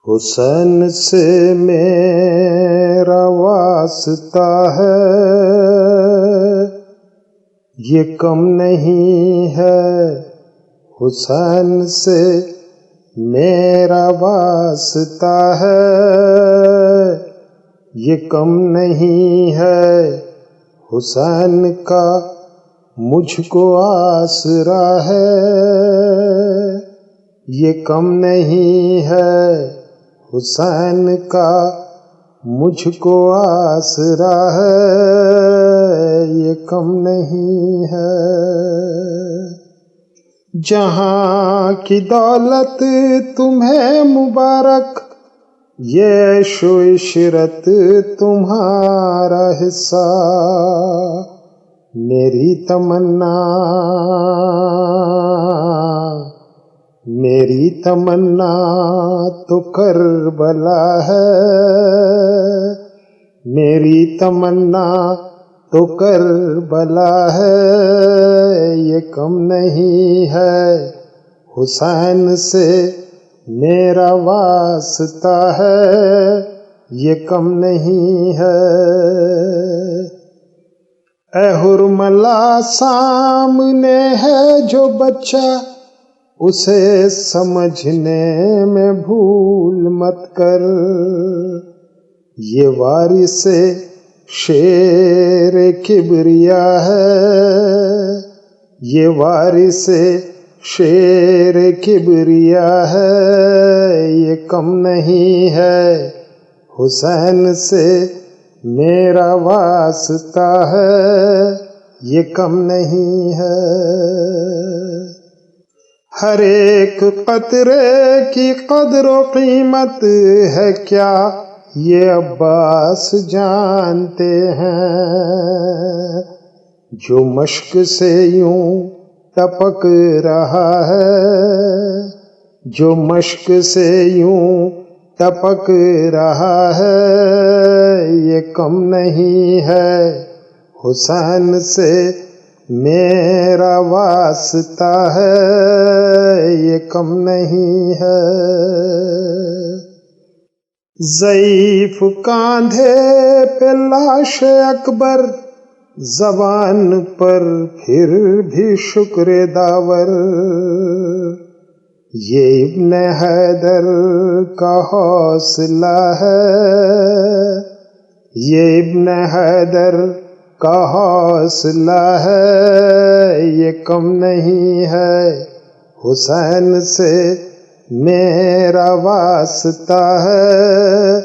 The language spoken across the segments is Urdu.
حسین سے میرا واسطہ ہے، یہ کم نہیں ہے۔ حسین سے میرا واسطہ ہے، یہ کم نہیں ہے۔ حسین کا مجھ کو آسرا ہے، یہ کم نہیں ہے۔ حسین کا مجھ کو آسرا ہے، یہ کم نہیں ہے۔ جہاں کی دولت تمہیں مبارک، یہ عیش و عشرت تمہارا حصہ۔ میری تمنا تو کربلا ہے، میری تمنا تو کربلا ہے، یہ کم نہیں ہے۔ حسین سے میرا واسطہ ہے، یہ کم نہیں ہے۔ اے حرملا سامنے ہے جو بچہ، اسے سمجھنے میں بھول مت کر۔ یہ وارث شیر کبریا ہے، یہ وارث شیر کبریا ہے، یہ کم نہیں ہے۔ حسین سے میرا واسطہ ہے، یہ کم نہیں ہے۔ ہر ایک قطرے کی قدر و قیمت ہے کیا، یہ عباس جانتے ہیں۔ جو مشق سے یوں ٹپک رہا ہے، جو مشق سے یوں ٹپک رہا ہے، یہ کم نہیں ہے۔ حسین سے میرا واسطہ ہے، یہ کم نہیں ہے۔ ضعیف کاندھے پہ لاش اکبر، زبان پر پھر بھی شکر داور۔ یہ ابن حیدر کا حوصلہ ہے، یہ ابن حیدر کا حوصلہ ہے، یہ کم نہیں ہے۔ حسین سے میرا واسطہ ہے،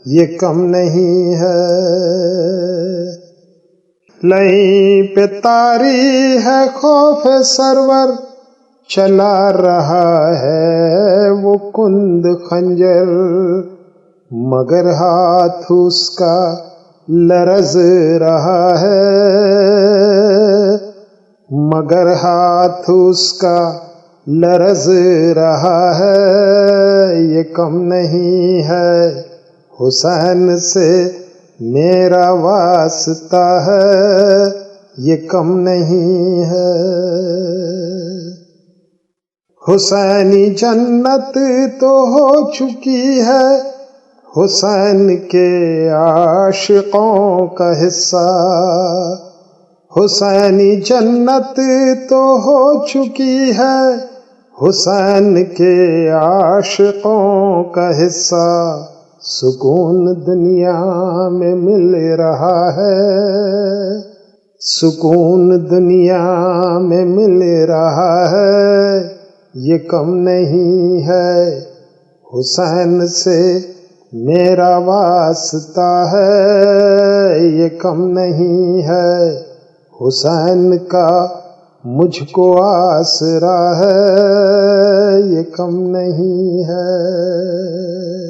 یہ کم نہیں ہے۔ لہیں پہ طاری ہے خوف سرور، چلا رہا ہے وہ کند خنجر، مگر ہاتھ اس کا لرز رہا ہے، مگر ہاتھ اس کا لرز رہا ہے، یہ کم نہیں ہے۔ حسین سے میرا واسطہ ہے، یہ کم نہیں ہے۔ حسینی جنت تو ہو چکی ہے، حسین کے عاشقوں کا حصہ۔ حسینی جنت تو ہو چکی ہے، حسین کے عاشقوں کا حصہ۔ سکون دنیا میں مل رہا ہے، سکون دنیا میں مل رہا ہے، یہ کم نہیں ہے۔ حسین سے میرا واسطہ ہے، یہ کم نہیں ہے۔ حسین کا مجھ کو آسرا ہے، یہ کم نہیں ہے۔